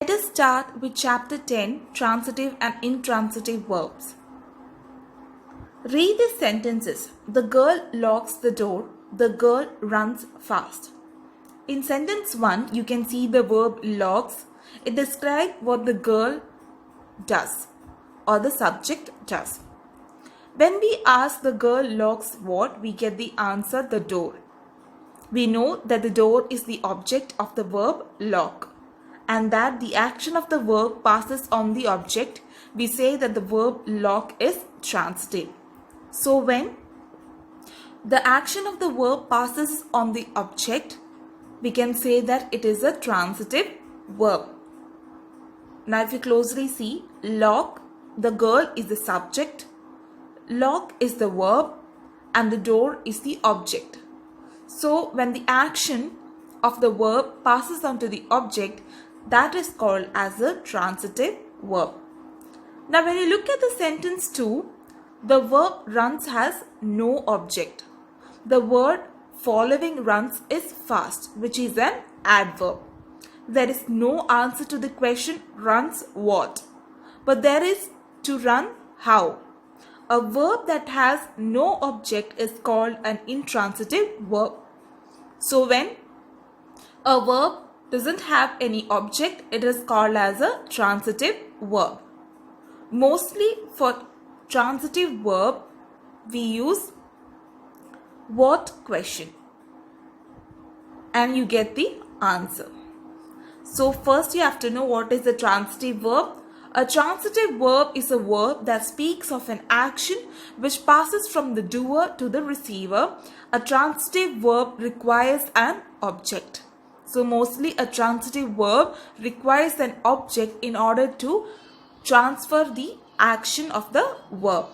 Let us start with chapter 10, transitive and intransitive verbs. Read these sentences. The girl locks the door. The girl runs fast. In sentence 1, you can see the verb locks. It describes what the girl does or the subject does. When we ask the girl locks what, we get the answer the door. We know that the door is the object of the verb lock and that the action of the verb passes on the object. We say that the verb lock is transitive. So when the action of the verb passes on the object, we can say that it is a transitive verb. Now if you closely see, lock, the girl is the subject, lock is the verb, and the door is the object. So when the action of the verb passes on to the object, that is called as a transitive verb. Now when you look at the sentence 2, the verb runs has no object. The word following runs is fast, which is an adverb. There is no answer to the question runs what, but there is to run how. A verb that has no object is called an intransitive verb. So when a verb doesn't have any object, it is called as a transitive verb. Mostly for transitive verb, we use what question and you get the answer. So first you have to know what is the transitive verb. A transitive verb is a verb that speaks of an action which passes from the doer to the receiver. A transitive verb requires an object. So mostly a transitive verb requires an object in order to transfer the action of the verb.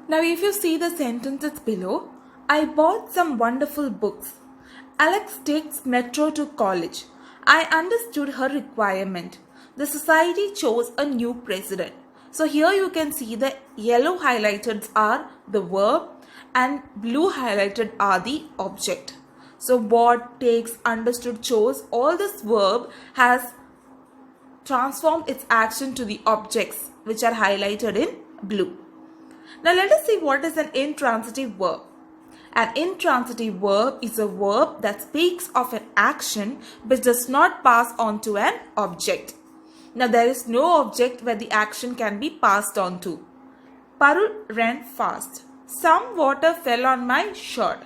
Now if you see the sentences below, I bought some wonderful books. Alex takes metro to college. I understood her requirement. The society chose a new president. So here you can see the yellow highlighted are the verb and blue highlighted are the object. So bought, takes, understood, chose, all this verb has transformed its action to the objects which are highlighted in blue. Now let us see what is an intransitive verb. An intransitive verb is a verb that speaks of an action which does not pass on to an object. Now there is no object where the action can be passed on to. Parul ran fast. Some water fell on my shirt.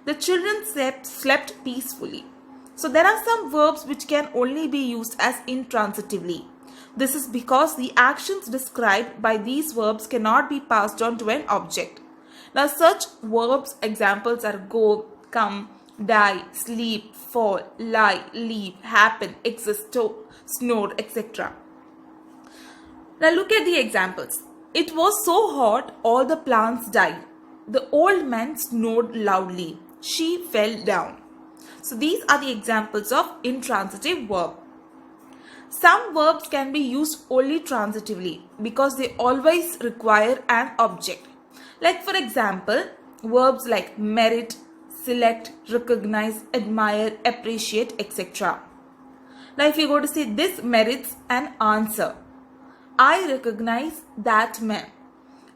The children slept peacefully. So there are some verbs which can only be used as intransitively. This is because the actions described by these verbs cannot be passed on to an object. Now such verbs examples are go, come, die, sleep, fall, lie, leave, happen, exist, snore, etc. Now look at the examples. It was so hot, all the plants died. The old man snored loudly. She fell down. So these are the examples of intransitive verb. Some verbs can be used only transitively because they always require an object. Like for example, verbs like merit, select, recognize, admire, appreciate, etc. Now if you go to say this merits an answer. I recognize that man.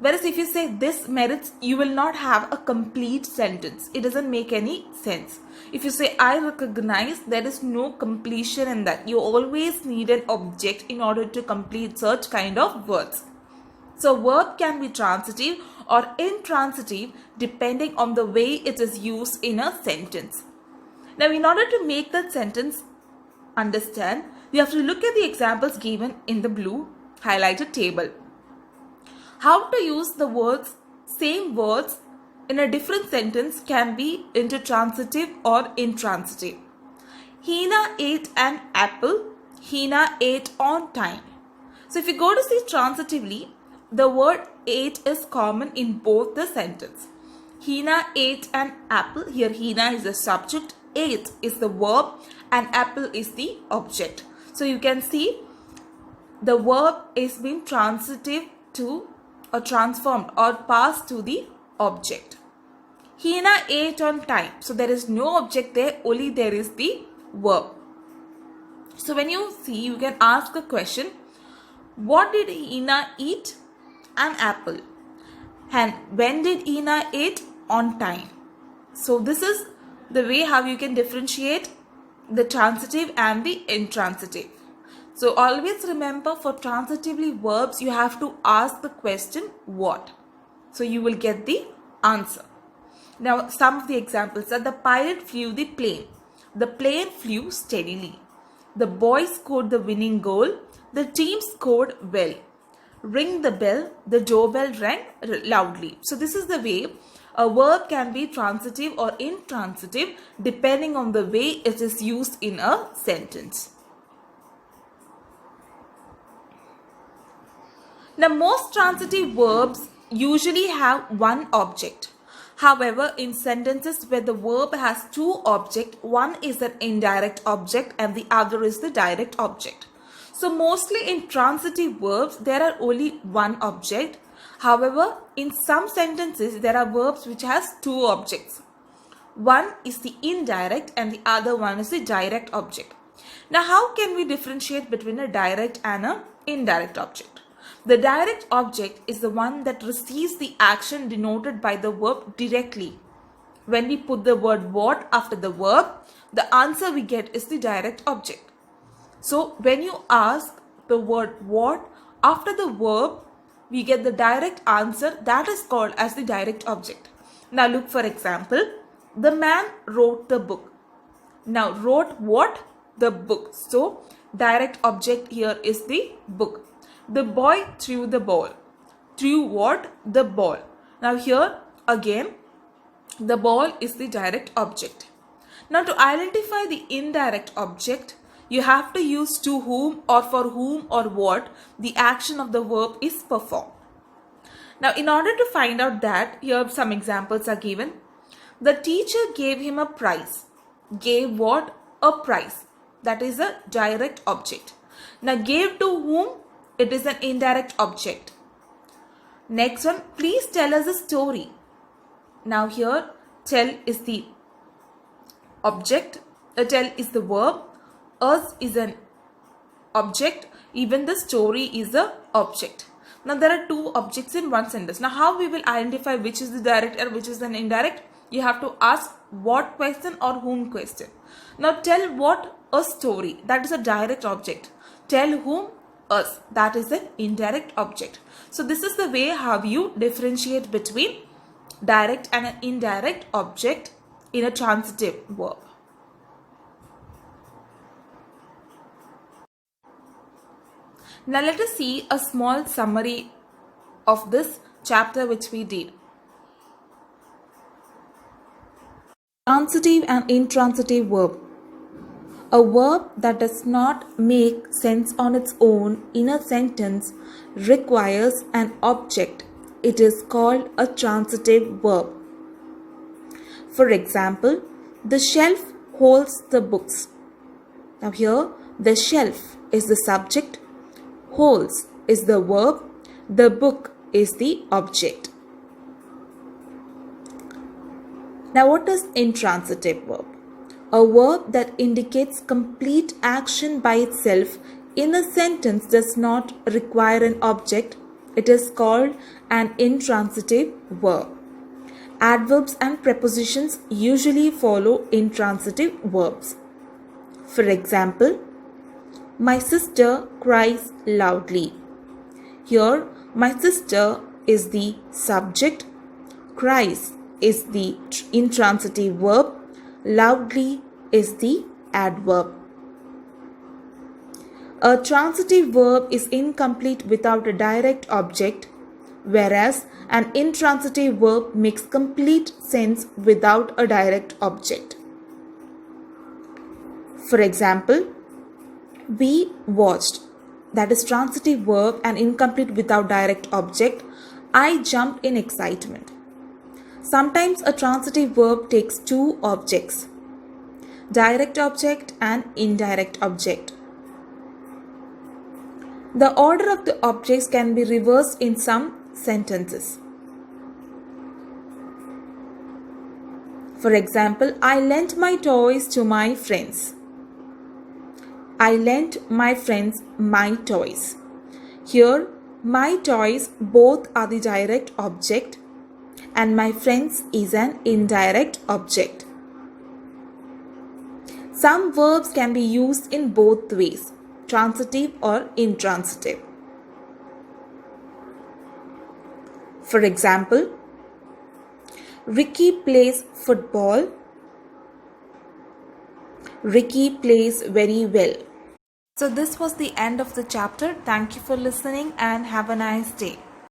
Whereas if you say this merits, you will not have a complete sentence. It doesn't make any sense. If you say I recognize, there is no completion in that. You always need an object in order to complete such kind of words. So verb can be transitive or intransitive depending on the way it is used in a sentence. Now in order to make that sentence understand, we have to look at the examples given in the blue highlighted table. How to use the words, same words in a different sentence can be intransitive or intransitive. Hina ate an apple. Hina ate on time. So if you go to see transitively, the word ate is common in both the sentence. Hina ate an apple. Here Hina is the subject, ate is the verb and apple is the object. So you can see the verb is being transitive to or transformed or passed to the object. Hina ate on time. So there is no object there, only there is the verb. So when you see, you can ask a question. What did Hina eat? An apple. And when did Hina eat? On time. So this is the way how you can differentiate the transitive and the intransitive. So always remember, for transitively verbs you have to ask the question what. So you will get the answer. Now some of the examples are: the pilot flew the plane. The plane flew steadily. The boy scored the winning goal. The team scored well. Ring the bell. The doorbell rang loudly. So this is the way a verb can be transitive or intransitive depending on the way it is used in a sentence. Now most transitive verbs usually have one object. However, in sentences where the verb has two objects, one is an indirect object and the other is the direct object. So mostly in transitive verbs there are only one object. However, in some sentences there are verbs which has two objects. One is the indirect and the other one is the direct object. Now how can we differentiate between a direct and an indirect object? The direct object is the one that receives the action denoted by the verb directly. When we put the word what after the verb, the answer we get is the direct object. So when you ask the word what after the verb, we get the direct answer, that is called as the direct object. Now look, for example, the man wrote the book. Now wrote what? The book. So direct object here is the book. The boy threw the ball. Threw what? The ball. Now here again the ball is the direct object. Now to identify the indirect object, you have to use to whom or for whom or what the action of the verb is performed. Now in order to find out that, here some examples are given. The teacher gave him a prize. Gave what? A prize. That is a direct object. Now gave to whom? It is an indirect object. Next one, please tell us a story. Now here tell is the object, tell is the verb, us is an object, even the story is a object. Now there are two objects in one sentence. Now how we will identify which is the direct or which is an indirect? You have to ask what question or whom question. Now tell what? A story. That is a direct object. Tell whom? Us. That is an indirect object. So this is the way how you differentiate between direct and an indirect object in a transitive verb. Now let us see a small summary of this chapter which we did. Transitive and intransitive verb. A verb that does not make sense on its own in a sentence requires an object. It is called a transitive verb. For example, the shelf holds the books. Now here, the shelf is the subject, holds is the verb, the book is the object. Now what is intransitive verb? A verb that indicates complete action by itself in a sentence does not require an object. It is called an intransitive verb. Adverbs and prepositions usually follow intransitive verbs. For example, my sister cries loudly. Here, my sister is the subject, cries is the intransitive verb, loudly is the adverb. A transitive verb is incomplete without a direct object, whereas an intransitive verb makes complete sense without a direct object. For example, we watched. That is transitive verb and incomplete without direct object. I jumped in excitement. Sometimes a transitive verb takes two objects, direct object and indirect object. The order of the objects can be reversed in some sentences. For example, I lent my toys to my friends. I lent my friends my toys. Here, my toys both are the direct object and my friends is an indirect object. Some verbs can be used in both ways, transitive or intransitive. For example, Ricky plays football. Ricky plays very well. So this was the end of the chapter. Thank you for listening and have a nice day.